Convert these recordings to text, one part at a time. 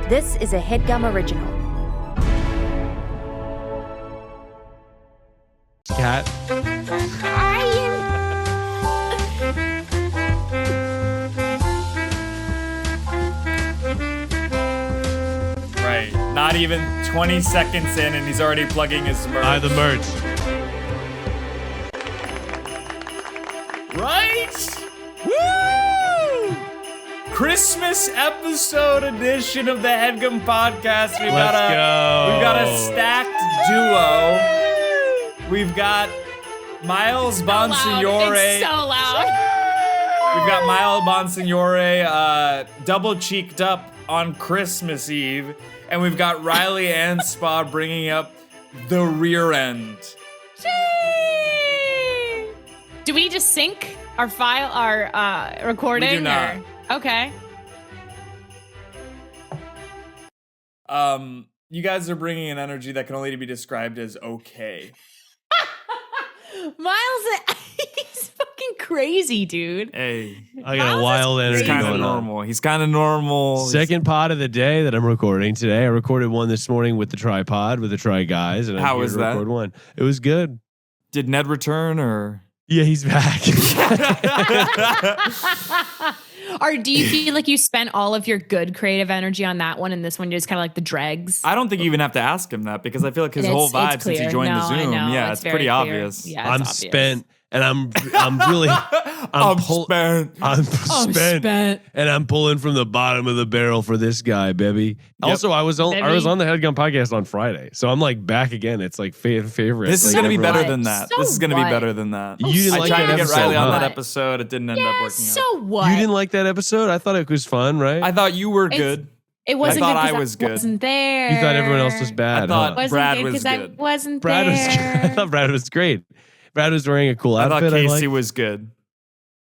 This is a Headgum original. Cat. Right. Not even 20 seconds in and he's already plugging his merch. The merch. Right? Woo! Christmas episode edition of the Headgum podcast. We've got a stacked duo. We've got Miles Bonsignore. It's so loud. We've got Miles Bonsignore double cheeked up on Christmas Eve, and we've got Reilly Anspaugh bringing up the rear end. Do we just sync our file, our recording? We do not. Okay. You guys are bringing an energy that can only be described as okay. Miles, he's fucking crazy, dude. Hey, I got a wild energy he's kind of going on. normal. He's kind of normal. Second pod of the day that I'm recording today. I recorded one this morning with the tripod with the Try Guys, and How I'm was here to that? record one. It was good. Did Ned return or? Yeah, he's back. Or do you feel like you spent all of your good creative energy on that one, and this one just kind of like the dregs? I don't think you even have to ask him that because I feel like his whole vibe since he joined the Zoom. Yeah, it's pretty obvious. Yeah, I'm it's obvious. spent, and I'm really I'm spent. I'm spent, and I'm pulling from the bottom of the barrel for this guy, baby. Yep. Also, I was on Baby. the Headgum podcast on Friday, so I'm like back again. It's like favorite. This is like, going to be everyone- better than that. So this is going to be what? better than that. You didn't I like tried that to get episode, Reilly on huh? that episode. It didn't end up Yeah, working out. so what? You didn't like that episode? I thought it was fun, right? I thought you were It's- good. It wasn't I thought good 'cause I was good. wasn't there. You thought everyone else was bad. I thought huh? Wasn't Brad good was 'cause I good. wasn't Brad was. there. I thought Brad was great. Brad was wearing a cool I thought outfit. Casey liked. was good.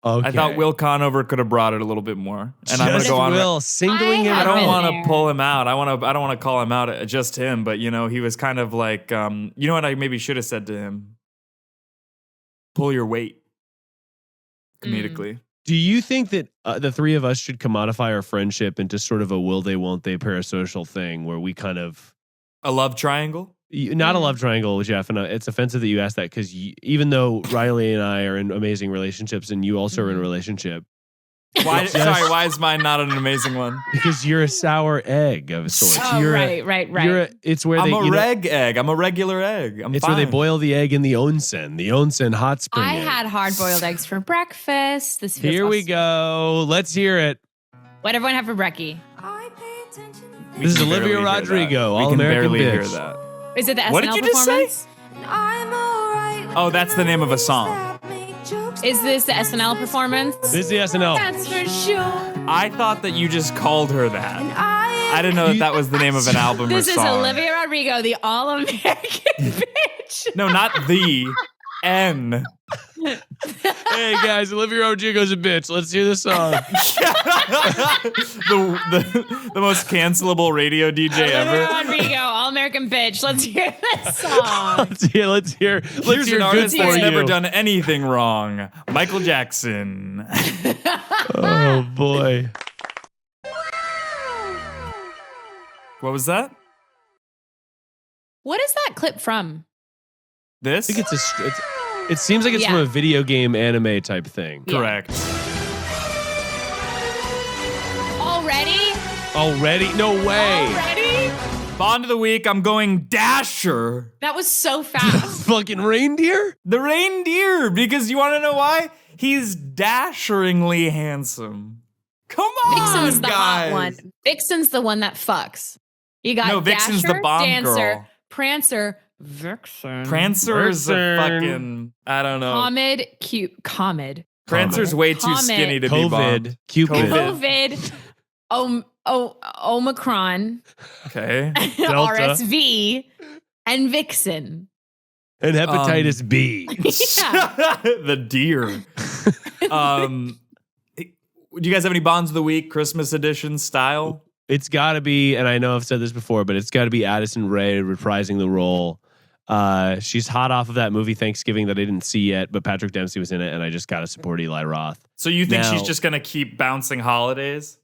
Okay. I thought Will Conover could have brought it a little bit more. And I'm gonna Just go on. Will singling him I I don't been want there. to pull him out. I don't want to call him out at just him, but you know, he was kind of like, you know what I maybe should have said to him? Pull your weight. Comedically. Do you think that the three of us should commodify our friendship into sort of a will they, won't they parasocial thing where we kind of A love triangle? not a love triangle, Geoff, and it's offensive that you asked that because even though Reilly and I are in amazing relationships and you also are in a relationship, Why? Sorry, why is mine not an amazing one? because you're a sour egg of sorts. Oh, You're right. it's where I'm they a you know, reg egg. I'm a regular egg. it's where they boil the egg in the onsen hot spring. I egg. had hard-boiled eggs for breakfast. This feels Here we awesome. go. Let's hear it. What'd everyone have for brekkie? This is Olivia Rodrigo, All American barely Bitch. hear that. Is it the SNL What did you just say? performance? Oh, that's the name of a song. Is this the SNL performance? This is the SNL. That's for sure. I thought that you just called her that. I didn't know that was the name of an album This or is song. Olivia Rodrigo, the all-American bitch. No, not the N. Hey guys, Olivia Rodrigo's a bitch. Let's hear the song. the most cancelable radio DJ Olivia ever. Rodrigo, all-American bitch. Let's hear this song. Let's hear Here's good an artist for that's you. never done anything wrong. Michael Jackson. Oh boy. What was that? What is that clip from? This? I think it seems like it's from a video game anime type thing. correct. Already? No way. Already? Bond of the week, I'm going Dasher. That was so fast. Fucking reindeer? The reindeer, because you want to know why? He's dasheringly handsome. Come on, Vixen's the guys. hot one. Vixen's the one that fucks. You got No, Vixen's Dasher, the Bond Dancer, girl. Prancer, Vixen. Prancer is a Vixen. fucking, I don't know. Comet, cute, Comet. Prancer's way too Comet. skinny to be Bond. COVID. Cupid. COVID. COVID, Omicron, Okay. Delta. RSV, and Vixen. And hepatitis B. Yeah. The deer. Do you guys have any Bonds of the Week, Christmas edition style? It's got to be, and I know I've said this before, but it's got to be Addison Rae reprising the role. She's hot off of that movie Thanksgiving that I didn't see yet, but Patrick Dempsey was in it, and I just got to support Eli Roth. So you think Now- she's just going to keep bouncing holidays?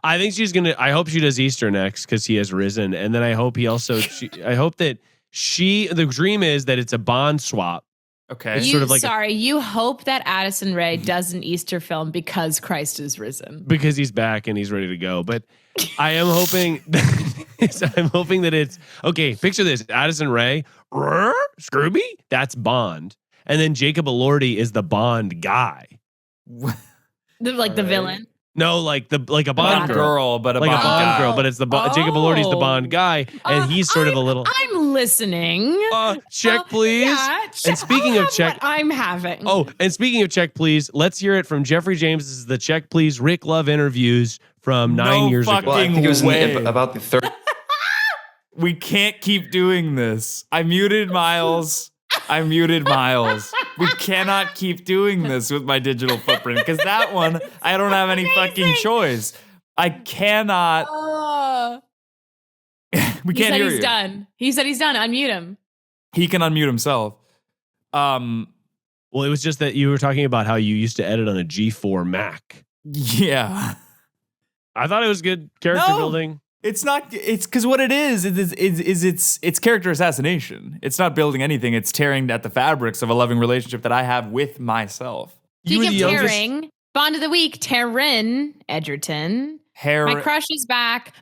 I think she's gonna. I hope she does Easter next because he has risen, and then I hope he also. I hope that the dream is that it's a Bond swap. Okay. It's sort of like you hope that Addison Rae does an Easter film because Christ is risen. because he's back and he's ready to go. But I am hoping. I'm hoping that it's okay. Picture this: Addison Rae, Scrooby. That's Bond, and then Jacob Elordi is the Bond guy. The villain. No, like a Bond Bond girl, but a like Bond a Bond guy. girl, but it's Jacob Elordi's the Bond guy, and he's sort of a little. I'm listening. Check, please. Yeah, And speaking of check, what I'm having. oh, and speaking of check, please, let's hear it from Jeffrey James. This is the Check, Please Rick Love interviews from 9 years ago. fucking Well, I think it was way. about the third. We can't keep doing this. I muted Miles. We cannot keep doing this with my digital footprint because that one, I don't have any fucking choice. I cannot. We can't hear you. Done. He said he's done. Unmute him. He can unmute himself. Well, it was just that you were talking about how you used to edit on a G4 Mac. Yeah. I thought it was good character building. It's not. It's because what it is it's character assassination. It's not building anything. It's tearing at the fabrics of a loving relationship that I have with myself. You were Speaking the of youngest. tearing, Bond of the Week, Taryn Edgerton. My crush is back.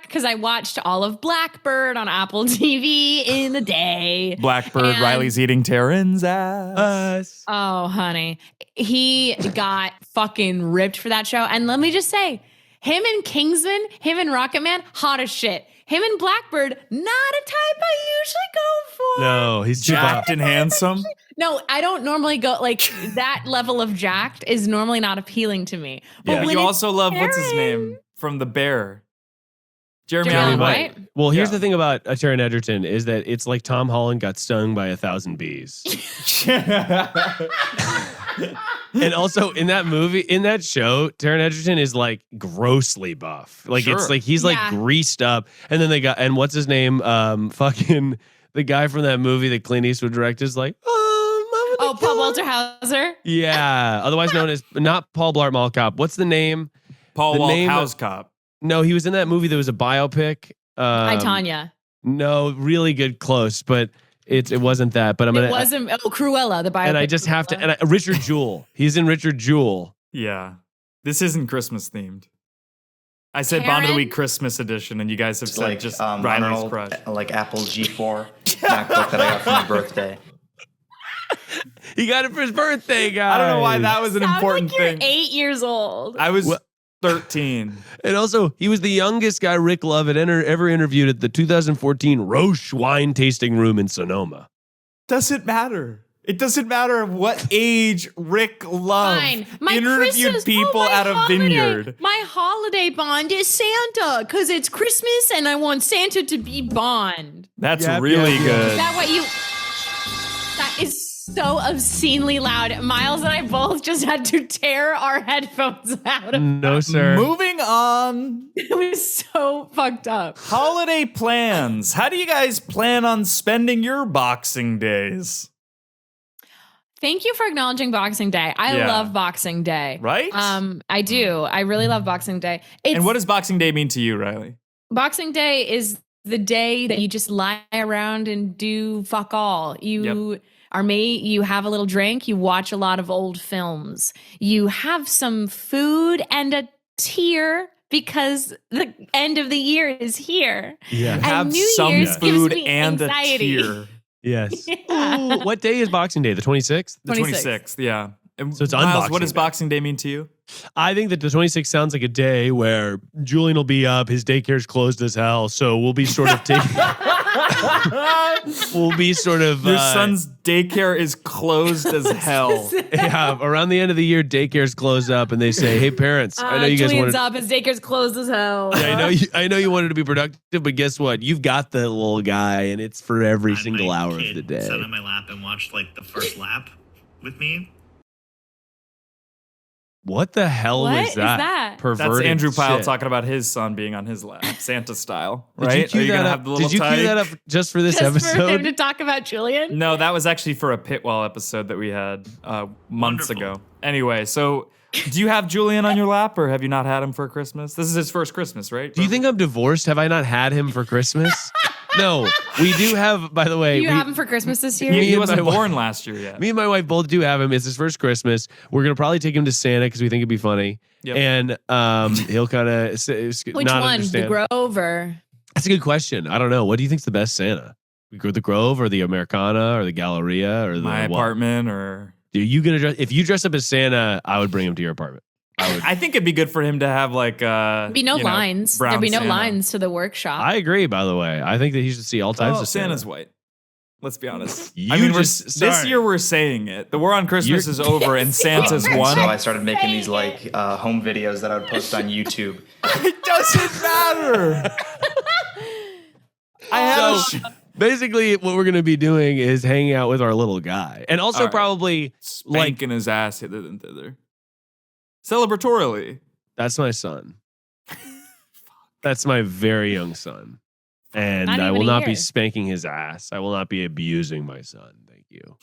Because I watched all of Blackbird on Apple TV in the day. Blackbird, And- Riley's eating Taryn's ass. Oh, honey. He got fucking ripped for that show. And let me just say, him and Kingsman, him and Rocket Man, hot as shit. Him and Blackbird, not a type I usually go for. No, he's too Jacked and handsome. No, I don't normally go, like, that level of jacked is normally not appealing to me. But when you it's also love, what's his Taryn- name from The Bear? Jeremy Jeremy Allen White. White. Well, here's Yeah. the thing about Taron Egerton is that it's like Tom Holland got stung by 1,000 bees. And also in that movie, in that show, Taron Egerton is like grossly buff. Like Sure. it's like he's like Yeah. greased up. And then they got, and what's his name? Fucking the guy from that movie that Clint Eastwood directed is like, Oh, Paul Walter Hauser. yeah, otherwise known as not Paul Blart Mall Cop. What's the name? Paul The Walt name of- House Cop. No, he was in that movie that was a biopic. Hi, Tanya. No, really good, close, but it wasn't that. But I'm It gonna. wasn't, Cruella, the biopic. and I just have to. And Richard Jewell. He's in Richard Jewell. Yeah. This isn't Christmas themed. I said Bond of the Karen? Week Christmas edition, and you guys have It's said like just on Riley's an old, crush. like Apple G4 MacBook that I got for my birthday. He got it for his birthday, guys. I don't know why that was an Sounds important like you're thing. 8 years old. I was What? 13. And also, he was the youngest guy Rick Love had ever interviewed at the 2014 Roche Wine Tasting Room in Sonoma. Doesn't matter. It doesn't matter what age Rick Love Fine. My interviewed Christmas, people my at a holiday- vineyard. My holiday Bond is Santa because it's Christmas and I want Santa to be Bond. That's Yep, really yep, yep. good. Is that what you? That is so obscenely loud. Miles and I both just had to tear our headphones out. No, sir. Moving on. It was so fucked up. Holiday plans. How do you guys plan on spending your Boxing Days? Thank you for acknowledging Boxing Day. I Yeah. love Boxing Day. Right? I do. I really love Boxing Day. And what does Boxing Day mean to you, Reilly? Boxing Day is the day that you just lie around and do fuck all. You you have a little drink, you watch a lot of old films, you have some food and a tear because the end of the year is here. Yeah. And Have New some Year's gives food me and anxiety. a tear. Yes. Yeah. Ooh, what day is Boxing Day? The 26th? The 26th. 26th, yeah. And So it's Miles, Unboxing what does Day. Boxing Day mean to you? I think that the 26th sounds like a day where Julian will be up, his daycare's closed as hell, so we'll be sort of taking. We'll be sort of. Your son's daycare is closed as hell. Yeah, around the end of the year, daycare's closed up, and they say, "Hey, parents, I know you guys Julian's wanted. up, his daycare's closed as hell. Yeah, I know you wanted to be productive, but guess what? You've got the little guy, and it's for every I had single my hour of kid the day." Sat on my lap and watched like the first lap with me. What the hell What was is that? that? Perverted That's Andrew Pyle shit. talking about his son being on his lap, Santa style, Did right? you cue Are you that gonna up? have the little Did you cue tyke? that up just for this Just for him episode? to talk about Julian? No, that was actually for a Pitwell episode that we had months Wonderful. ago. Anyway, so Do you have Julian on your lap, or have you not had him for Christmas? This is his first Christmas, right? Do you think I'm divorced? Have I not had him for Christmas? No, we do have, by the way. You have him for Christmas this year? He and wasn't my born last year yet. Me and my wife both do have him. It's his first Christmas. We're going to probably take him to Santa because we think it'd be funny. Yep. And he'll kind of Which not one? understand. The Grove or? That's a good question. I don't know. What do you think's the best Santa? The Grove or the Americana or the Galleria or the My what? apartment, or Are you gonna dress? If you dress up as Santa, I would bring him to your apartment. I think it'd be good for him to have like There'd be no lines. There'd be no lines to the workshop. I agree. By the way, I think that he should see all types of Santa's Santa. white. Let's be honest. You I mean, just- this sorry. year we're saying it. The war on Christmas is over and Santa's won. So I started making these like home videos that I would post on YouTube. It doesn't matter. I had So basically, what we're gonna be doing is hanging out with our little guy, and also All right. probably spanking his ass hither and thither. Celebratorily. that's my son. That's my very young son. And Not I even will a not be year. spanking his ass. I will not be abusing my son. Thank you.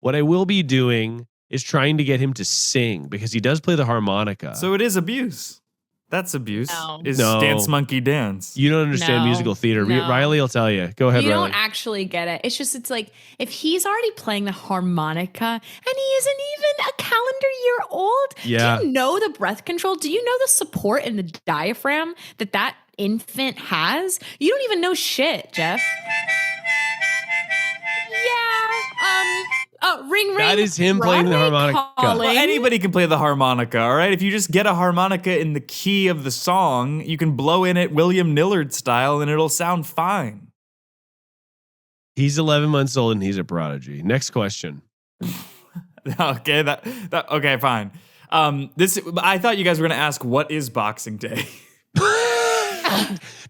What I will be doing is trying to get him to sing because he does play the harmonica. So it is abuse. That's abuse. No. Is No. dance monkey dance. you don't understand No, musical theater. no. Riley will tell you. Go ahead, You Riley. don't actually get it. It's like if he's already playing the harmonica and he isn't even a calendar year old, Yeah. do you know the breath control? Do you know the support in the diaphragm that infant has? You don't even know shit, Geoff. Ring ring. That is him playing the Broadway harmonica. calling. Well, anybody can play the harmonica, all right? If you just get a harmonica in the key of the song, you can blow in it William Nillard style and it'll sound fine. He's 11 months old and he's a prodigy. Next question. Okay, okay, fine. I thought you guys were gonna ask what is Boxing Day.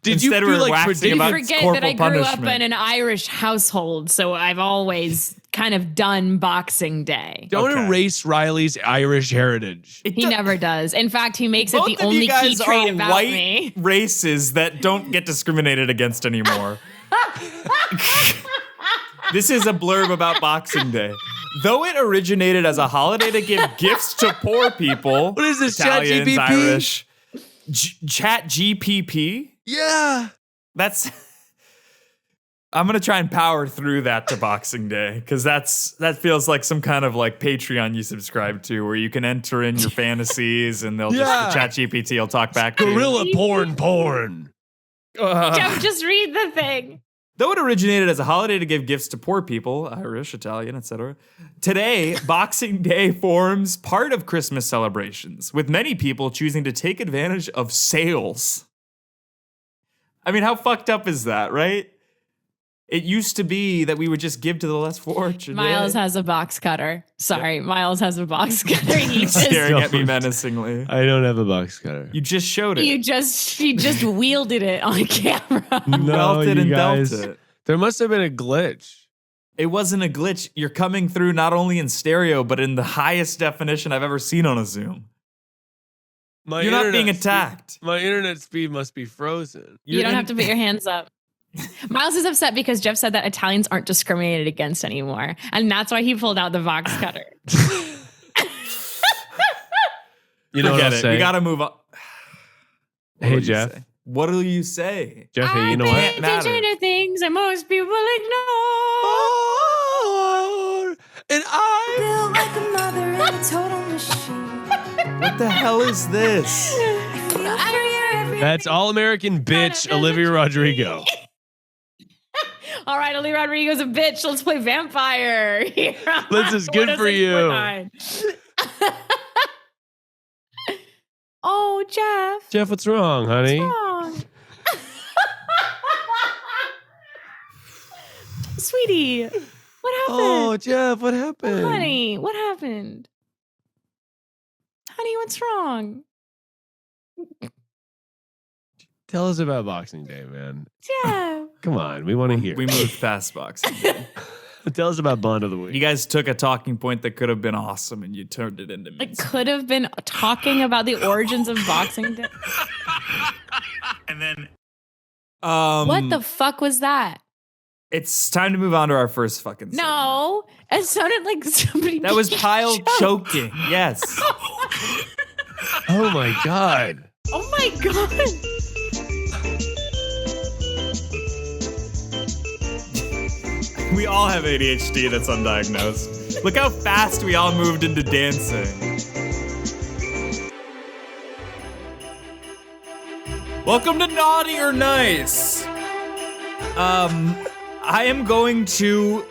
Did you Instead do we're like waxing tradition? about Forget corporal that I grew up punishment. in an Irish household, so I've always kind of done Boxing Day. Don't Okay. erase Riley's Irish heritage. He never does. In fact, he makes it Both the of you only key guys trait are about white me. races that don't get discriminated against anymore. This is a blurb about Boxing Day. Though it originated as a holiday to give gifts to poor people, What is this, Italians, ChatGPT? Irish, Chat GPP. Yeah. That's. I'm gonna try and power through that to Boxing Day because that feels like some kind of like Patreon you subscribe to where you can enter in your fantasies and they'll Yeah. just Chat GPT will talk back to you. Gorilla porn. Jeff, just read the thing. Though it originated as a holiday to give gifts to poor people, Irish, Italian, etc., today, Boxing Day forms part of Christmas celebrations, with many people choosing to take advantage of sales. I mean, how fucked up is that, right? It used to be that we would just give to the less fortunate. Miles has a box cutter. Sorry, Miles has a box cutter. He staring just, at me menacingly. I don't have a box cutter. You just showed it. she just wielded it on camera. Welted you and guys. dealt it. There must have been a glitch. It wasn't a glitch. You're coming through not only in stereo, but in the highest definition I've ever seen on a Zoom. My You're not internet being speed- attacked. My internet speed must be frozen. You don't have to put your hands up. Miles is upset because Jeff said that Italians aren't discriminated against anymore. And that's why he pulled out the box cutter. You know what I'll Forget it. say? We gotta move on. Hey, What do you Jeff. say? What do you say? Jeff, hey, you know I what? pay attention to things that most people ignore. Oh, and I. Feel like a mother in a total machine. What the hell is this? Feel for your every That's all American bitch Olivia Rodrigo. All right, Olivia Rodrigo's a bitch. Let's play vampire. Here on This is good for you. 106.9. Oh, Jeff. Jeff, what's wrong, honey? Wrong. Sweetie, what happened? Oh, Jeff, what happened? Honey, what happened? Honey, what's wrong? Tell us about Boxing Day, man. Jeff. Come on, we want to hear. We moved past Boxing Day. Tell us about Bond of the Week. You guys took a talking point that could have been awesome and you turned it into It me. could have been talking about the origins of Boxing Day. And then What the fuck was that? It's time to move on to our first fucking segment. No, it sounded like somebody. That was Kyle choked. choking. Yes. Oh my God. Oh my God. We all have ADHD that's undiagnosed. Look how fast we all moved into dancing. Welcome to Naughty or Nice. I am going to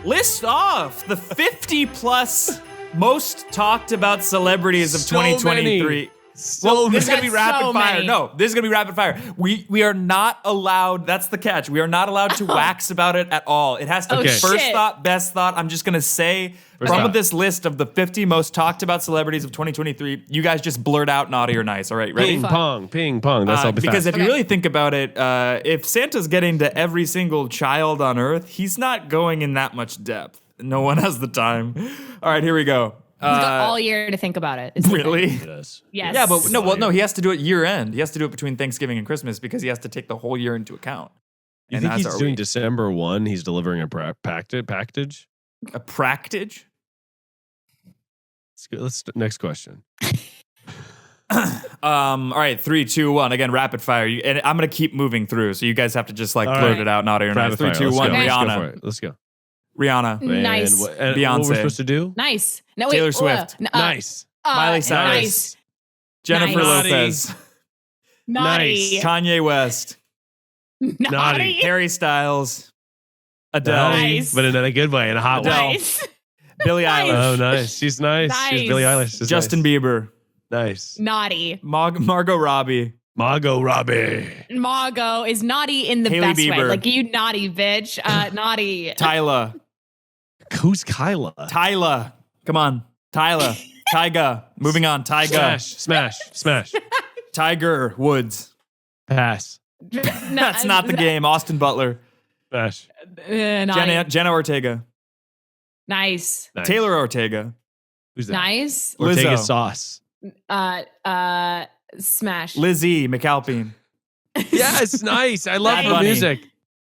list off the 50 plus most talked about celebrities of So 2023. many. This is gonna be That's rapid so fire. many. No, this is gonna be rapid fire. We are not allowed. That's the catch. We are not allowed to wax about it at all. It has to be Okay. first Shit. thought, best thought. I'm just gonna say First from thought. this list of the 50 most talked about celebrities of 2023. You guys just blurt out Naughty or Nice. All right, ready? Ping pong, ping pong. That's all. Because if you Okay. really think about it, if Santa's getting to every single child on Earth, he's not going in that much depth. No one has the time. All right, here we go. He's got all year to think about it. Is the thing. Really? Yes. Yes. Yeah, but no, he has to do it year end. He has to do it between Thanksgiving and Christmas because he has to take the whole year into account. You And think as he's are doing we. December 1? He's delivering a package? A practage? Let's go. Next question. All right, 3, 2, 1. Again, rapid fire. And I'm gonna keep moving through, so you guys have to just like All blurt right. it out. Naughty or Nice. Rapid 3, fire. 2, Let's 1. go. Let's go for Rihanna. it. Let's go. Rihanna. Nice. And what Beyonce. we're supposed to do? Nice. No, wait. Taylor Swift. Nice. Miley Cyrus. Nice. Jennifer Nice. Lopez. Naughty. Kanye West. Naughty. Harry Styles. Adele. Nice. But in a good way, in a hot way. Nice. Billie Nice. Eilish. Oh, nice. She's nice. She's Nice. Billie Eilish. She's Justin nice. Bieber. Nice. Naughty. Margot Robbie. Margot Robbie. Margot is naughty in the Hailey best way. Bieber. Like, you naughty bitch. Naughty. Tyla. Who's Kyla? Tyla. Come on. Tyla. Tyga. Moving on. Tyga. Smash. Tiger Woods. Pass. That's not the game. Austin Butler. Smash. Naughty. Jenna Ortega. Nice. Nice. Taylor Ortega. Who's that? Nice. Ortega Lizzo. sauce. Smash. Lizzie McAlpine. Yes, nice. I love Bad her Bunny. music.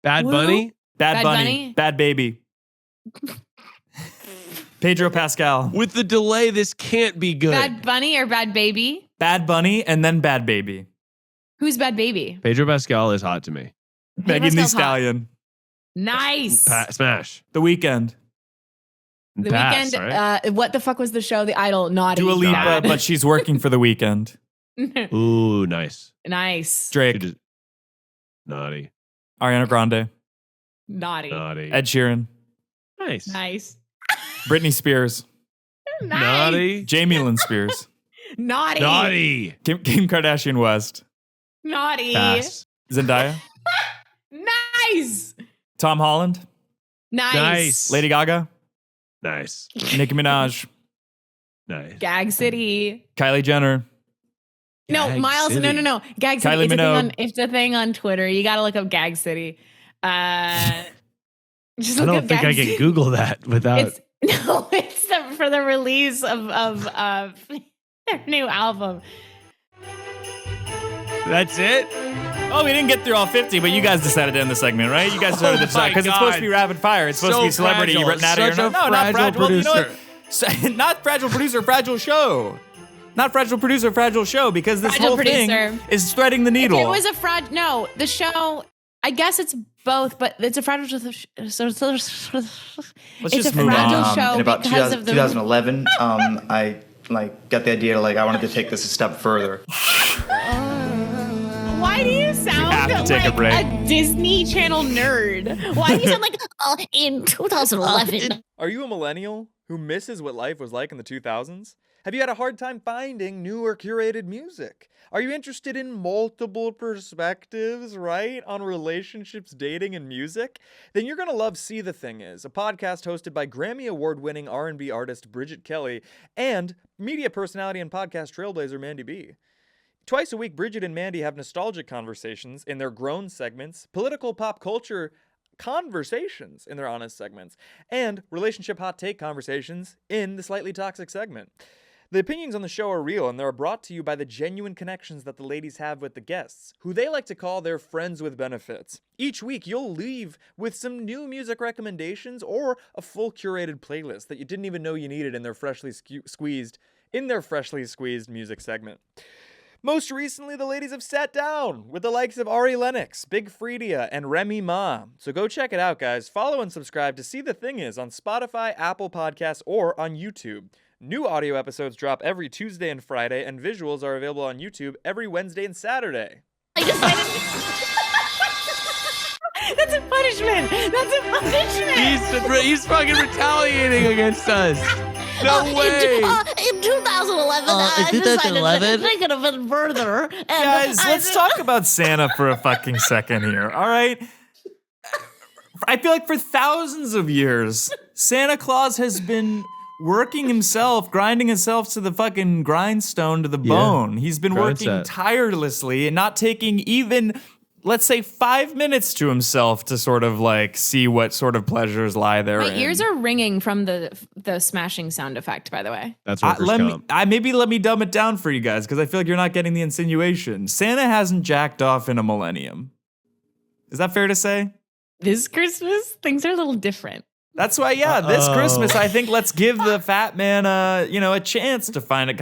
Bad Woo. Bunny. Bad Bad Bunny. Bunny? Bad Baby. Pedro Pascal. With the delay, this can't be good. Bad Bunny or Bad Baby? Bad Bunny and then Bad Baby. Who's Bad Baby? Pedro Pascal is hot to me. Megan Thee Pascal's hot. Stallion. Nice. Smash. The Weeknd. The Pass, Weeknd. right? What the fuck was the show? The Idol. Naughty. Dua Lipa, Bad. but she's working for The Weeknd. Ooh, nice. Nice. Drake. Naughty. Ariana Grande. Naughty. Naughty. Ed Sheeran. Nice. Nice. Britney Spears. Nice. Naughty. Jamie Lynn Spears. Naughty. Naughty. Kim Kardashian West. Naughty. Pass. Zendaya. Nice. Tom Holland. Nice. Nice. Lady Gaga. Nice. Nicki Minaj. Nice. Gag City. Kylie Jenner. No, Gag Miles. City. No. Gag City. Kylie It's a, thing Minogue. on, it's a thing on Twitter. You gotta look up Gag City. Just I look don't up think Gag I City. can Google that without. It's for the release of their new album. That's it? Oh, we didn't get through all 50, but you guys decided to end the segment, right? You guys decided to decide because it's supposed to be rapid fire. It's supposed to be celebrity. fragile. You written out of your Such a no, not fragile fragile. Well, you know what? producer. Not fragile producer, fragile show. Not fragile producer, fragile show because this Fragile whole thing producer. is threading the needle. It was a fraud. No, the show. I guess it's both, but it's a fragile. It's just a move fragile on. show in about because of the 2011, I got the idea I wanted to take this a step further. Why do you sound have to take a like break. Disney Channel nerd? Why do you sound like in 2011? Are you a millennial who misses what life was like in the 2000s? Have you had a hard time finding new or curated music? Are you interested in multiple perspectives, right, on relationships, dating, and music? Then you're going to love See the Thing Is, a podcast hosted by Grammy Award-winning R&B artist Bridget Kelly and media personality and podcast trailblazer Mandy B. Twice a week, Bridget and Mandy have nostalgic conversations in their grown segments, political pop culture conversations in their honest segments, and relationship hot take conversations in the slightly toxic segment. The opinions on the show are real, and they're brought to you by the genuine connections that the ladies have with the guests, who they like to call their friends with benefits. Each week, you'll leave with some new music recommendations or a full curated playlist that you didn't even know you needed in their freshly squeezed in their freshly squeezed music segment. Most recently, the ladies have sat down with the likes of Ari Lennox, Big Freedia, and Remy Ma. So go check it out, guys. Follow and subscribe to See the Thing Is on Spotify, Apple Podcasts, or on YouTube. New audio episodes drop every Tuesday and Friday, and visuals are available on YouTube every Wednesday and Saturday. I decided. That's a punishment. That's a punishment. He's fucking retaliating against us. No way. In 2011, I decided to take it a bit further. And Guys, let's talk about Santa for a fucking second here, all right? I feel like for thousands of years, Santa Claus has been working himself, grinding himself to the fucking grindstone to the bone. He's been working tirelessly and not taking even, let's say, 5 minutes to himself to sort of like see what sort of pleasures lie therein. My ears are ringing from the smashing sound effect, by the way. That's workers' comp. Maybe let me dumb it down for you guys, because I feel like you're not getting the insinuation. Santa hasn't jacked off in a millennium. Is that fair to say? This Christmas, things are a little different. That's why, this Christmas, I think let's give the fat man a chance to finally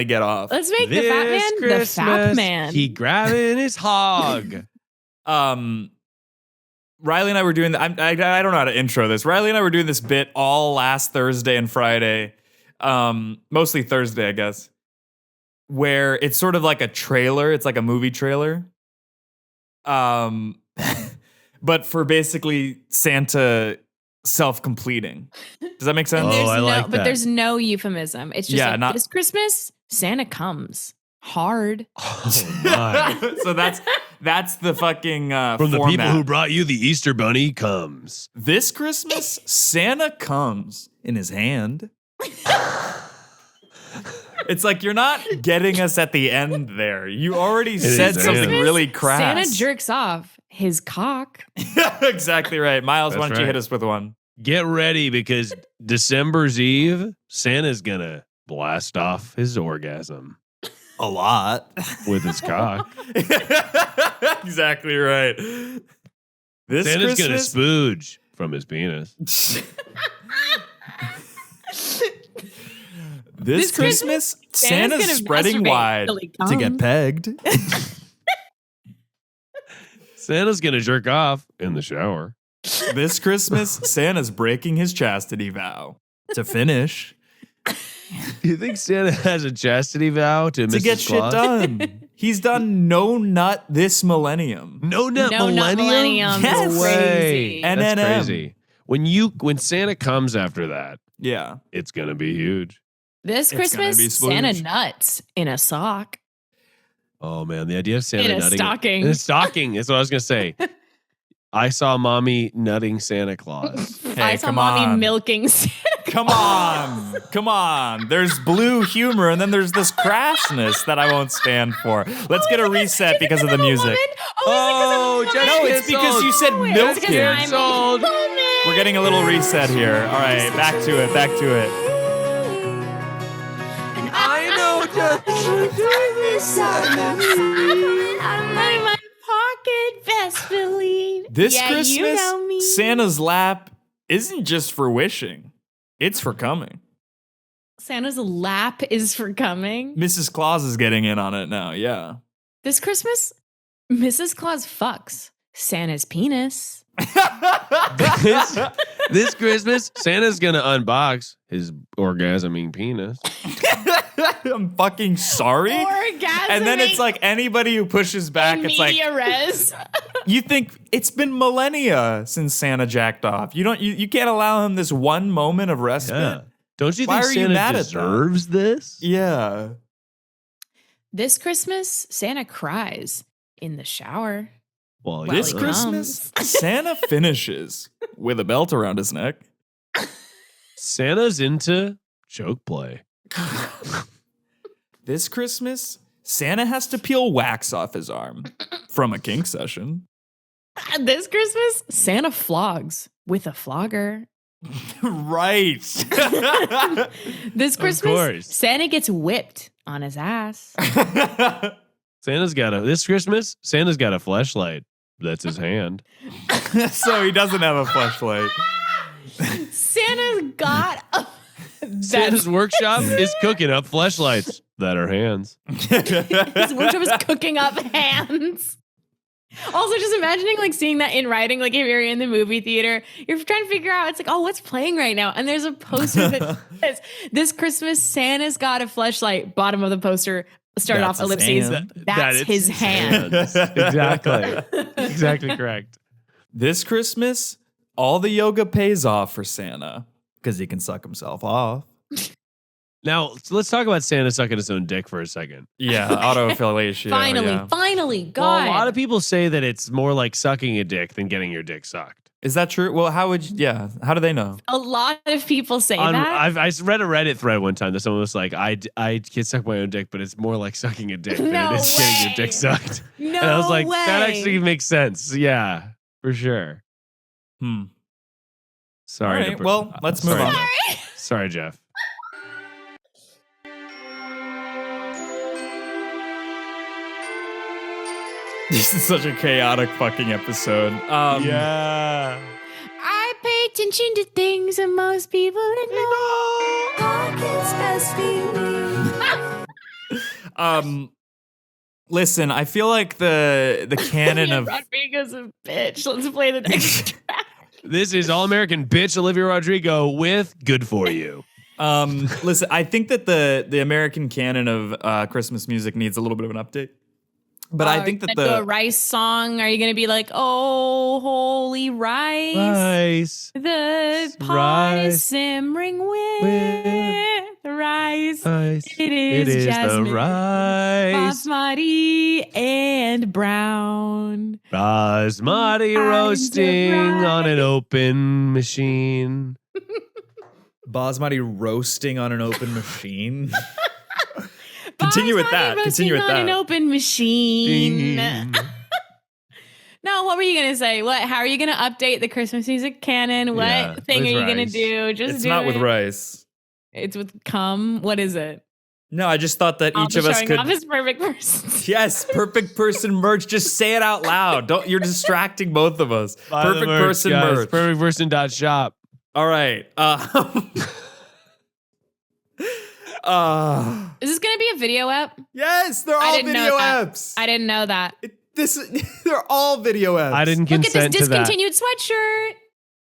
get off. Let's make the fat man the fat man. He grabbing his hog. Riley and I were doing I don't know how to intro this. Riley and I were doing this bit all last Thursday and Friday, mostly Thursday, I guess, where it's sort of like a trailer. It's like a movie trailer. But for basically Santa self-completing. Does that make sense? Oh, I like that. But there's no euphemism. It's just this Christmas, Santa comes hard. Oh my. So that's the fucking From the format. people who brought you the Easter Bunny comes. This Christmas, Santa comes in his hand. It's like you're not getting us at the end there. You already said something really crass. Santa jerks off his cock. Exactly right. Miles, why don't you right. hit us with one? Get ready, because December's Eve, Santa's gonna blast off his orgasm A lot. with his cock. Exactly right. This Santa's gonna Christmas, spooge from his penis. This Christmas, Santa's gonna spreading masturbate wide till he to get comes. pegged. Santa's gonna jerk off in the shower. This Christmas, Santa's breaking his chastity vow to finish. Do you think Santa has a chastity vow to To Mrs. get shit Claus? done. He's done no nut this millennium. No nut No, not millennium? millennium. Yes. No way. Crazy. And That's NM. crazy. When Santa comes after that, Yeah. it's gonna be huge. This It's gonna be Christmas, splooge. Santa nuts in a sock. Oh man, the idea of Santa In a nutting stocking. in a stocking is what I was gonna say. I saw mommy nutting Santa Claus. Hey, I saw come mommy on. milking Santa. Come on. Come on. There's blue humor and then there's this crassness that I won't stand for. Let's get a reset because of the music. Oh, No, it's because you said milking. Canceled. We're getting a little reset here. All right, back to it. Back to it. I know in my pocket, best believe. This Yeah, Christmas, you know me. Santa's lap isn't just for wishing. It's for coming. Santa's lap is for coming. Mrs. Claus is getting in on it now. Yeah. This Christmas, Mrs. Claus fucks Santa's penis. This Christmas, Santa's gonna unbox his orgasming penis. I'm fucking sorry. Orgasmic And then it's like anybody who pushes back, it's like media res. you think it's been millennia since Santa jacked off. You can't allow him this one moment of respite. Yeah. Don't you Why think are you Santa mad at that? deserves this? Yeah. This Christmas, Santa cries in the shower. Well, Well, This he Christmas, Santa finishes with a belt around his neck. Santa's into choke play. This Christmas, Santa has to peel wax off his arm from a kink session. This Christmas, Santa flogs with a flogger. Right. This Christmas, course. Santa gets whipped on his ass. This Christmas, Santa's got a fleshlight. That's his hand. So he doesn't have a fleshlight. Santa's got a Santa's workshop is cooking up fleshlights that are hands. His workshop is cooking up hands. Also, just imagining like seeing that in writing, like if you're in the movie theater, you're trying to figure out, it's like, oh, what's playing right now? And there's a poster that says, this Christmas, Santa's got a fleshlight. Bottom of the poster, start That's off his ellipses. hand. That's his hand. Exactly. Exactly correct. This Christmas, all the yoga pays off for Santa because he can suck himself off. Now, let's talk about Santa sucking his own dick for a second. Yeah, autofellatio. Finally, God. Well, a lot of people say that it's more like sucking a dick than getting your dick sucked. Is that true? Well, how would you, yeah, how do they know? A lot of people say that. I read a Reddit thread one time that someone was like, I can suck my own dick, but it's more like sucking a dick than No it is getting your way. dick sucked. No And I was like, way. that actually makes sense. Yeah, for sure. Sorry. All right, well, let's move on. Sorry, Geoff. This is such a chaotic fucking episode. Yeah. I pay attention to things that most people ignore. Pockets SVB. Listen, I feel like the canon of Rodrigo's a bitch. Let's play the next track. This is All American bitch Olivia Rodrigo with Good For You. listen, I think that the American canon of Christmas music needs a little bit of an update. But I think that do a rice song. Are you gonna be like, oh, holy rice, the pot is simmering with rice. It is jasmine, the rice. basmati, and brown. Basmati roasting on an open machine. Basmati roasting on an open machine. Continue with that. Continue with on that. an open machine. No, what were you gonna say? What? How are you gonna update the Christmas music canon? What Yeah, thing are with you gonna rice. do? Just It's do not it. with rice. It's with cum. What is it? No, I just thought that each of us showing could. off his perfect person. Yes, perfect person merch. Just say it out loud. Don't. You're distracting both of us. Buy the Perfect person guys. merch. Perfectperson.shop. All right. Is this gonna be a video app? Yes, they're I all didn't know video that. apps. I didn't know that. They're all video apps. I didn't Look at consent this to that. discontinued sweatshirt.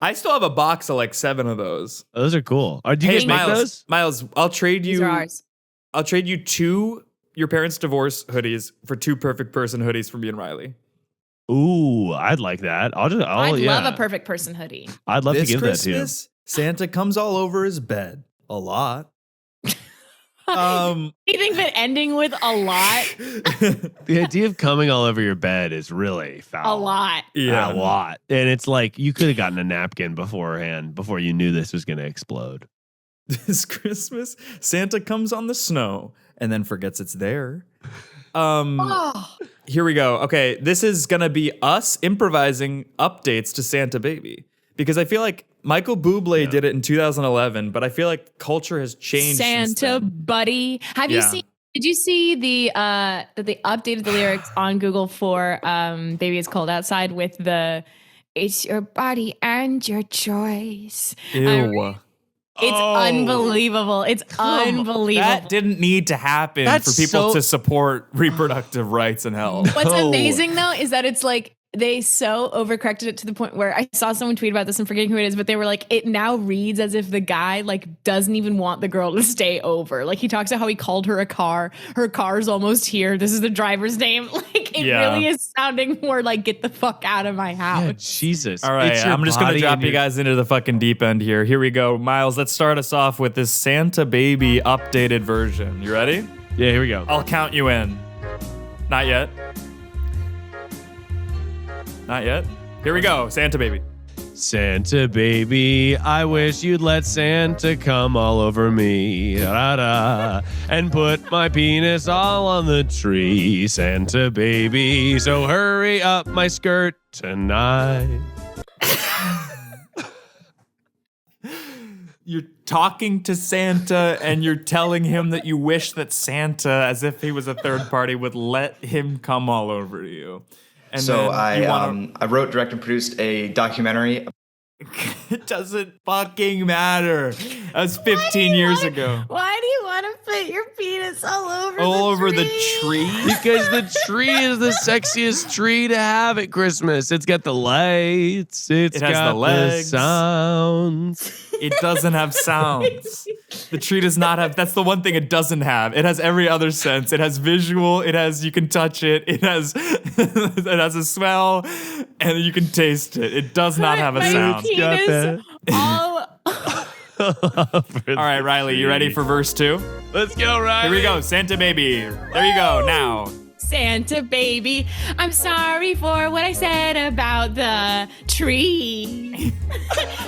I still have a box of like 7 of those. Those are cool. Do you guys make Miles, those? Miles, I'll trade These you. are ours. I'll trade you 2 your parents' divorce hoodies for 2 perfect person hoodies from me and Riley. Ooh, I'd like that. I'd yeah. love a perfect person hoodie. I'd love This to give Christmas, Santa comes all over his bed a lot. You think that ending with a lot? that to you. The idea of coming all over your bed is really foul. A lot. Yeah. A lot. And it's like you could have gotten a napkin beforehand before you knew this was going to explode. This Christmas, Santa comes on the snow and then forgets it's there. Oh. Here we go. Okay, this is gonna be us improvising updates to Santa Baby because I feel like Michael Bublé did it in 2011, but I feel like culture has changed. since Santa then. buddy. Have you Yeah. seen? Did you see the that they updated the lyrics on Google for "Baby It's Cold Outside" with the "It's your body and your choice." Ew. It's unbelievable. It's unbelievable. That didn't need to happen That's for people so- to support reproductive rights in hell. What's amazing though is that it's like they so overcorrected it to the point where I saw someone tweet about this. I'm forgetting who it is, but they were like, it now reads as if the guy like doesn't even want the girl to stay over. Like he talks about how he called her a car. Her car's almost here. This is the driver's name. Like it Yeah. really is sounding more like get the fuck out of my house. Yeah, Jesus. All right, It's your I'm just gonna body drop and you your- guys into the fucking deep end here. Here we go, Miles. Let's start us off with this Santa Baby updated version. You ready? Yeah, here we go. I'll count you in. Not yet. Not yet. Here we go, Santa Baby. Santa baby, I wish you'd let Santa come all over me, da-da, and put my penis all on the tree, Santa baby. So hurry up my skirt tonight. You're talking to Santa and you're telling him that you wish that Santa, as if he was a third party, would let him come all over you. And So then you wanna- I wrote, directed, and produced a documentary It doesn't fucking matter. That was 15 years ago. Why do you want to put your penis all over The tree? Because the tree is the sexiest tree to have at Christmas. It's got the lights. It has got the legs. sounds. It doesn't have sounds. The tree does not have. That's the one thing it doesn't have. It has every other sense. It has visual. It has. You can touch it. It has. It has a smell, and you can taste it. It does not have a sound. Got that. All All right, Reilly, you ready for verse 2? Let's go, Riley. Here we go, Santa baby. There you go. Now. Santa baby, I'm sorry for what I said about the tree.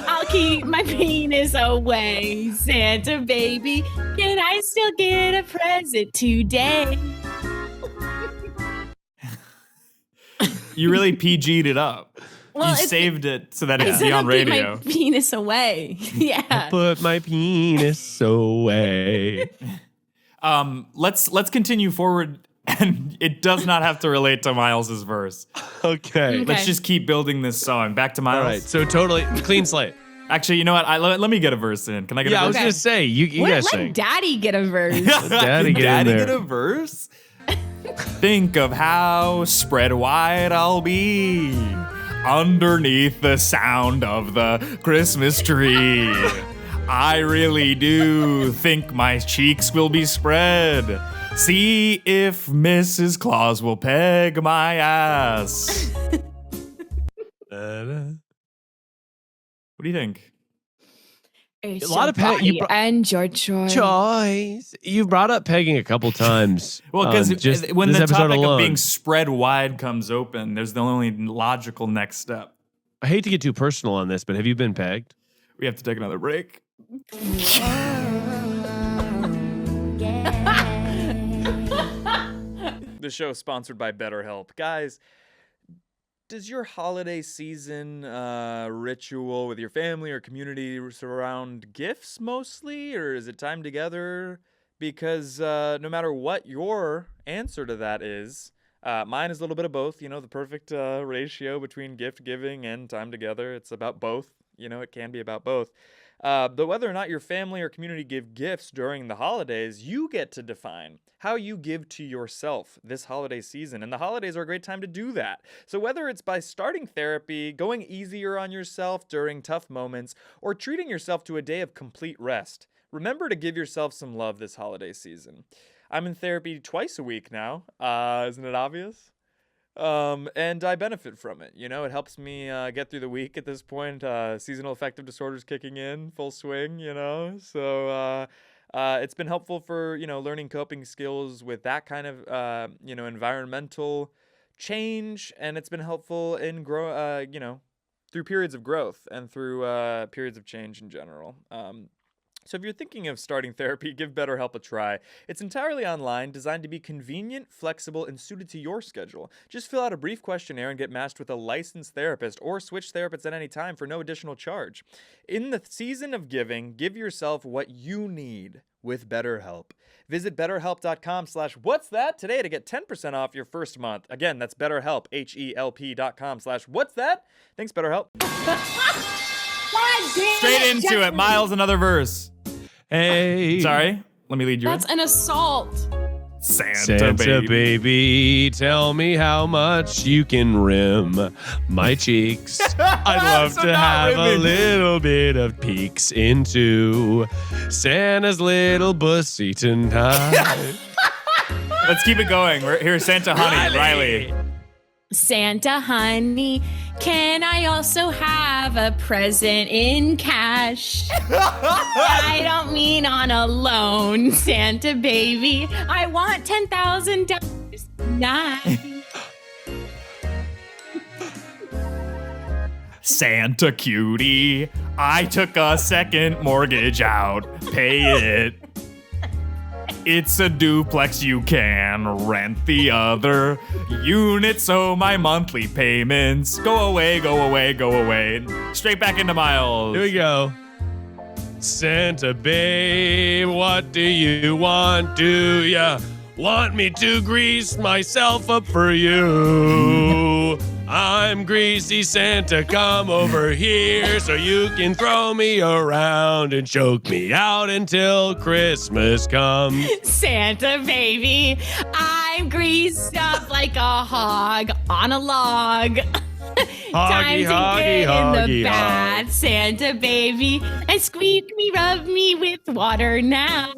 I'll keep my penis away. Santa baby, can I still get a present today? You really PG'd it up. Well, You it's- saved it so that I it could said be on I'll keep radio. my penis away. Yeah. Put my penis away. Let's continue forward, and it does not have to relate to Miles's verse. Okay. Okay. Let's just keep building this song. Back to Miles. All right. So totally clean slate. Actually, you know what? Let me get a verse in. Can I get Yeah, I a was verse? gonna say you guys Let sing. Daddy get a verse. Daddy get in Daddy there. get a verse? Think of how spread wide I'll be underneath the sound of the Christmas tree. I really do think my cheeks will be spread. See if Mrs. Claus will peg my ass. What do you think? It's A lot of your you body and your choice. Choice. You brought up pegging a couple times. Well, because just when this the episode topic alone. of being spread wide comes open, there's the only logical next step. I hate to get too personal on this, but have you been pegged? We have to take another break. This show is sponsored by BetterHelp. Guys, does your holiday season ritual with your family or community surround gifts mostly, or is it time together? Because no matter what your answer to that is, mine is a little bit of both. You know, the perfect ratio between gift giving and time together. It's about both. You know, it can be about both. But whether or not your family or community give gifts during the holidays, you get to define how you give to yourself this holiday season. And the holidays are a great time to do that. So whether it's by starting therapy, going easier on yourself during tough moments, or treating yourself to a day of complete rest, remember to give yourself some love this holiday season. I'm in therapy twice a week now. Isn't it obvious? And I benefit from it. You know, it helps me get through the week at this point. Seasonal affective disorders kicking in full swing, you know. So it's been helpful for, you know, learning coping skills with that kind of, you know, environmental change. And it's been helpful in you know, through periods of growth and through periods of change in general. So if you're thinking of starting therapy, give BetterHelp a try. It's entirely online, designed to be convenient, flexible, and suited to your schedule. Just fill out a brief questionnaire and get matched with a licensed therapist, or switch therapists at any time for no additional charge. In the season of giving, give yourself what you need with BetterHelp. Visit BetterHelp.com/what's-that today to get 10% off your first month. Again, that's BetterHelp, HELP.com/what's-that. Thanks, BetterHelp. Straight into it. Miles, another verse. Hey. Sorry. Let me lead you That's in. an assault. Santa, baby, tell me how much you can rim my cheeks. I'd love So to not have a rimming. little bit of peeks into Santa's little pussy tonight. Let's keep it going. Here's Santa Honey, Reilly. Santa honey, can I also have a present in cash? I don't mean on a loan, Santa baby. I want $10,000 tonight. Santa cutie, I took a second mortgage out. Pay it. It's a duplex, you can rent the other unit, so my monthly payments go away, go away, go away. Straight back into Miles. Here we go. Santa babe, what do you want? Do ya want me to grease myself up for you? I'm greasy Santa, come over here so you can throw me around and choke me out until Christmas comes. Santa baby, I'm greased up like a hog on a log. Time to get in the bath, Santa baby, and squeeze me, rub me with water now.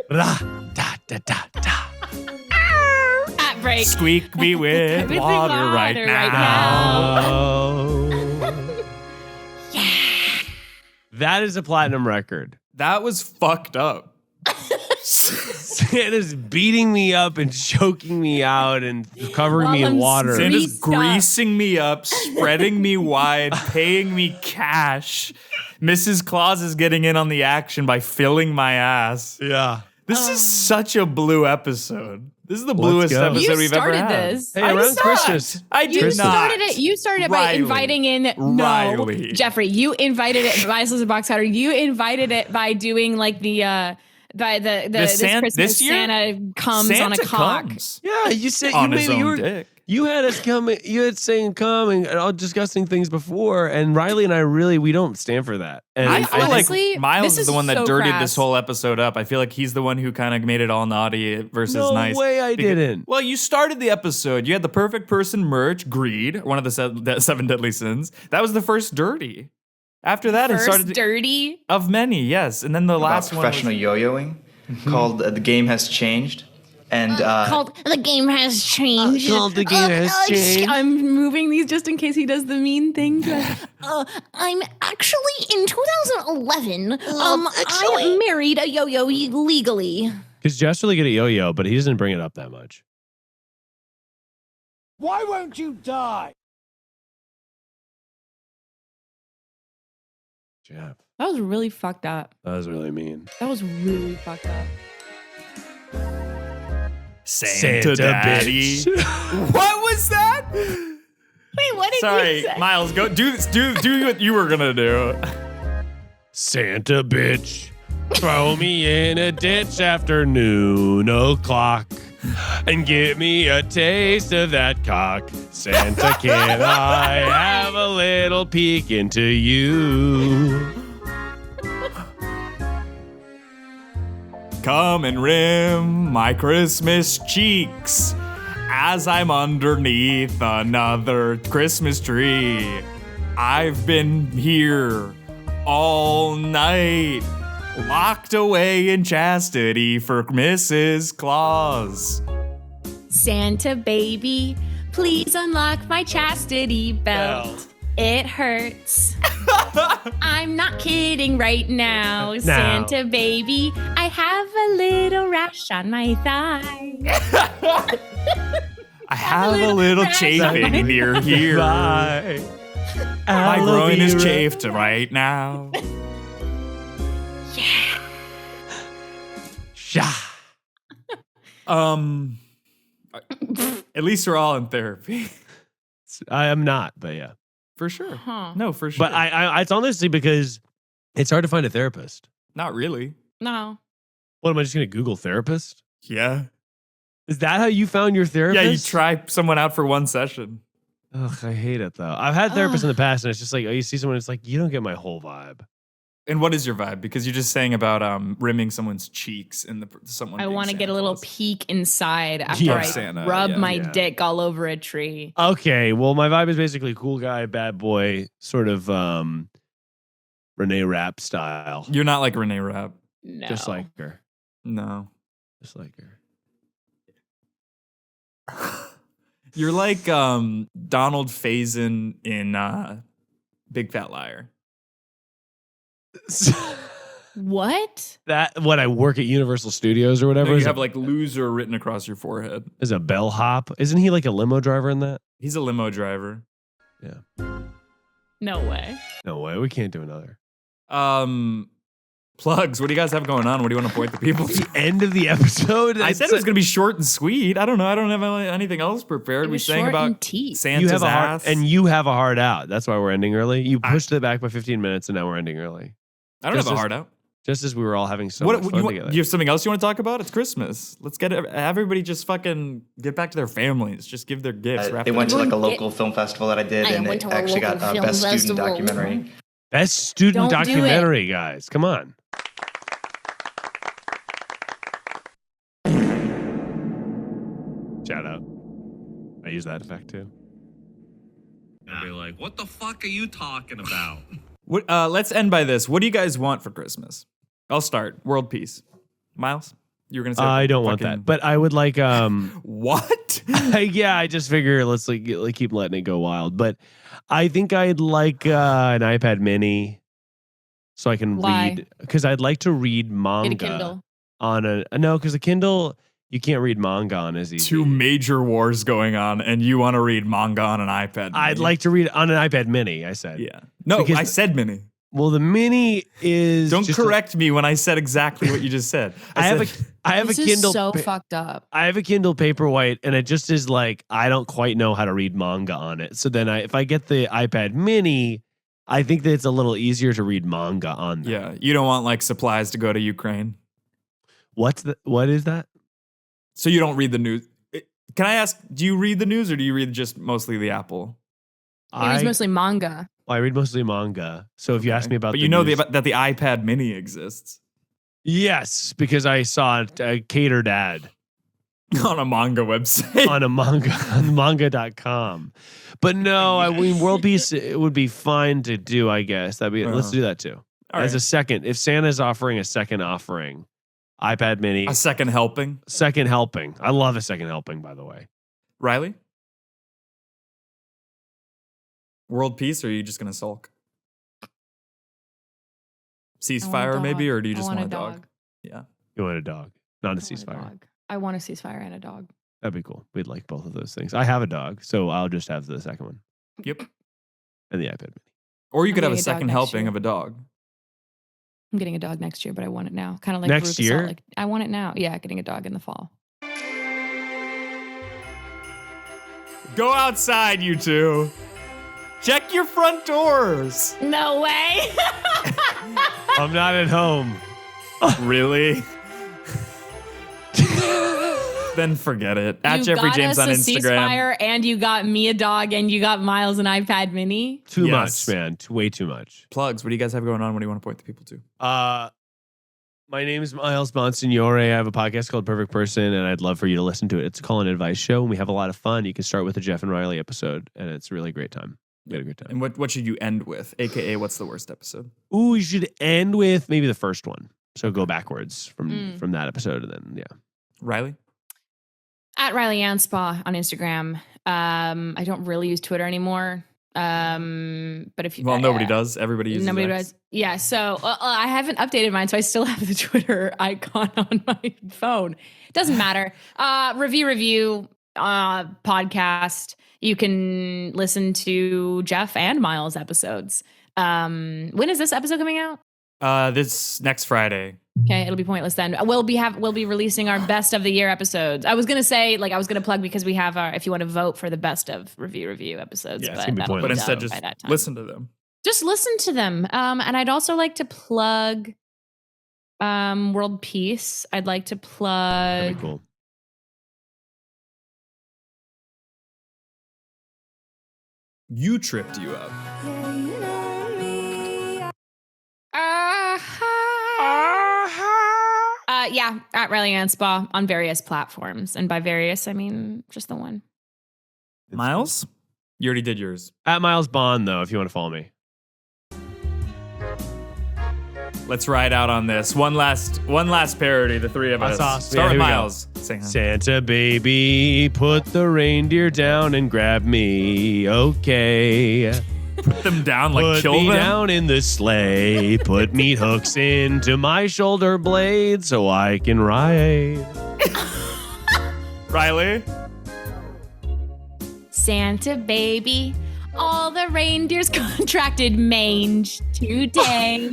Da, da, da, da. At break. Squeak me with With water, water right right now. Yeah. That is a platinum record. That was fucked up. Santa's beating me up and choking me out and covering me While in I'm water. Santa's Greased up. greasing me up, spreading me wide, paying me cash. Mrs. Claus is getting in on the action by filling my ass. Yeah. This is such a blue episode. This is the bluest go. episode You we've ever started had. this. Hey, I around sucked. Christmas. I You did not. started it. You started it by Reilly. inviting in. Reilly. No, Jeffrey. You invited it. Vice was a box cutter. You invited it by doing like the this Christmas this year? Santa comes Santa on a cock. comes Yeah, you said on you his maybe own you were dick. you had us coming. You had saying come and all discussing things before, and Reilly and I we don't stand for that. And I feel honestly, like Miles this is the is one that so dirtied crass. this whole episode up. I feel like he's the one who kind of made it all naughty versus no nice. way I didn't. Well, you started the episode. You had the perfect person merch, greed, one of the seven deadly sins. That was the first dirty. After that, it First started dirty. of many, yes. And then the About last one. professional yo-yoing called The Game Has Changed. And Called The Game Has Changed. Called The Game Has Changed. I'm moving these just in case he does the mean thing. I'm actually in 2011. I actually- married a yo-yo legally. Because Jeff's really good at yo-yo, but he doesn't bring it up that much. Why won't you die? Jeff, That was really fucked up. that was really mean. That was really fucked up. Santa Daddy. What was that? Wait, what did Sorry, you say? Miles, go do this. Do what you were gonna do. Santa bitch, throw me in a ditch after noon o'clock and give me a taste of that cock. Santa, can I have a little peek into you? Come and rim my Christmas cheeks as I'm underneath another Christmas tree. I've been here all night, locked away in chastity for Mrs. Claus. Santa baby, please unlock my chastity belt. It hurts. I'm not kidding right now. Santa baby, I have a little rash on my thigh. I have a little chafing near here. Bye. My groin is Aloe vera. chafed right now. Sha. At least we're all in therapy. I am not, but yeah. For sure. Huh. No, for sure. But I it's honestly because it's hard to find a therapist. Not really. No. What am I just gonna Google therapist? Yeah. Is that how you found your therapist? Yeah, you try someone out for one session. Ugh, I hate it though. I've had therapists in the past, and it's just like, oh, you see someone, it's like you don't get my whole vibe. And what is your vibe? Because you're just saying about rimming someone's cheeks and someone. I being want to Santa get a little Claus. peek inside after Yeah. I Santa, rub yeah. my Yeah. dick all over a tree. Okay, well, my vibe is basically cool guy, bad boy, sort of Renee Rapp style. You're not like Renee Rapp. No. Just like her. No. Just like her. You're like Donald Faison in Big Fat Liar. What? That what I work at Universal Studios or whatever. No, you is, have like loser written across your forehead. is a bellhop. Isn't he like a limo driver in that? He's a limo driver. No way. No way. We can't do another. Plugs. What do you guys have going on? What do you want to point the people to? End of the episode. I said it was going to be short and sweet. I don't know. I don't have anything else prepared. It We was sang short about and teeth. Santa's you have a ass. hard, and you have a hard out. That's why we're ending early. You pushed it back by 15 minutes, and now we're ending early. I don't have a just- hard out. Just as we were all having so much fun together. You have something else you want to talk about? It's Christmas. Let's get everybody just fucking get back to their families. Just give their gifts. They went to like a local film festival that I did, and they actually got best student documentary. Best student Don't do documentary, guys. Come on. Shout out. I use that effect too. I'll be like, what the fuck are you talking about? Let's end by this. What do you guys want for Christmas? I'll start. World peace. Miles, you were gonna say. I don't want that, but I would like. What? Yeah, I just figure let's like keep letting it go wild. But I think I'd like an iPad Mini, so I can read. Because I'd like to read manga Get a Kindle. on no, because a Kindle you can't read manga on as easy. Two major wars going on, and you want to read manga on an iPad Mini. I'd like to read on an iPad Mini. I said. Yeah. No, Because I said Mini. Well, the Mini is. Don't correct me when I said exactly what you just said. I have a This Kindle. is so fucked up. I have a Kindle Paperwhite, and it just is like I don't quite know how to read manga on it. So then, if I get the iPad Mini, I think that it's a little easier to read manga on that. Yeah, you don't want like supplies to go to Ukraine. What is that? So you don't read the news. Can I ask, do you read the news or do you read just mostly the Apple? It was mostly manga. I read mostly manga. So if you ask me about but the you know news, that the iPad Mini exists. Yes, because I saw a catered ad On a manga website. on manga.com. But no, I mean World Peace it would be fine to do, I guess. Let's do that too. All As right. a second, if Santa's offering a second offering, iPad Mini, A second helping. second helping. I love a second helping, by the way. Reilly? World peace, or are you just going to sulk? Ceasefire, maybe, or do you just want a dog? Yeah. You want a dog, not a I want ceasefire. dog. I want a ceasefire and a dog. That'd be cool. We'd like both of those things. I have a dog, so I'll just have the second one Yep. and the iPad Mini. Or you I'm could have a getting a dog second next helping year. of a dog. I'm getting a dog next year, but I want it now. Kind of like Next Veruca year? Salt, like I want it now. Yeah, getting a dog in the fall. Go outside, you two. Check your front doors. No way. I'm not at home. Really? Then forget it. At You Jeffrey got James us on a Instagram. ceasefire, and you got me a dog, and you got Miles an iPad Mini. Too Yes. much, man. Way too much. Plugs. What do you guys have going on? What do you want to point the people to? My name is Miles Bonsignore. I have a podcast called Perfect Person, and I'd love for you to listen to it. It's a call and advice show, and we have a lot of fun. You can start with a Geoff and Reilly episode, and it's a really great time. We had a great time. And what should you end with? AKA, what's the worst episode? Ooh, you should end with maybe the first one. So go backwards from that episode, and then Reilly? At Reilly Anspaugh on Instagram. I don't really use Twitter anymore. But if you Well, nobody does. Everybody uses Nobody X. does. Yeah. So I haven't updated mine, so I still have the Twitter icon on my phone. Doesn't matter. Revue podcast. You can listen to Geoff and Miles episodes. When is this episode coming out? This next Friday. Okay, it'll be pointless then. We'll be releasing our best of the year episodes. I was gonna say, I was gonna plug because we have our, if you want to vote for the best of review episodes. Yeah, it's but gonna be that'll pointless. But be instead, done just by that time. listen to them. Just listen to them. And I'd also like to plug World Peace. I'd like to that'd plug be cool. You tripped you up. yeah, at Reilly Anspaugh on various platforms. And by various, I mean just the one. Miles? You already did yours. At Miles Bond, though, if you want to follow me. Let's ride out on this. One last parody, the three of us. That's awesome. Start Yeah, with here we go. Miles. Sing huh? Santa baby, put the reindeer down and grab me. Okay. Put them down, like Put kill me them. down in the sleigh. Put meat hooks into my shoulder blade so I can ride. Reilly? Santa baby, all the reindeers contracted mange today.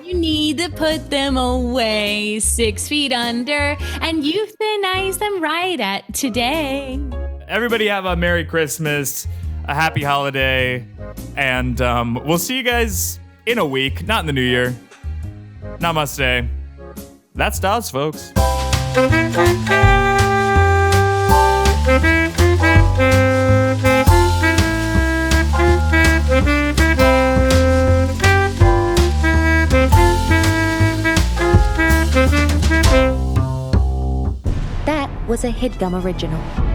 You need to put them away 6 feet under and euthanize them right at today. Everybody have a Merry Christmas, a happy holiday, and we'll see you guys in a week, not in the new year. Namaste. That's us, folks. That was a Headgum original.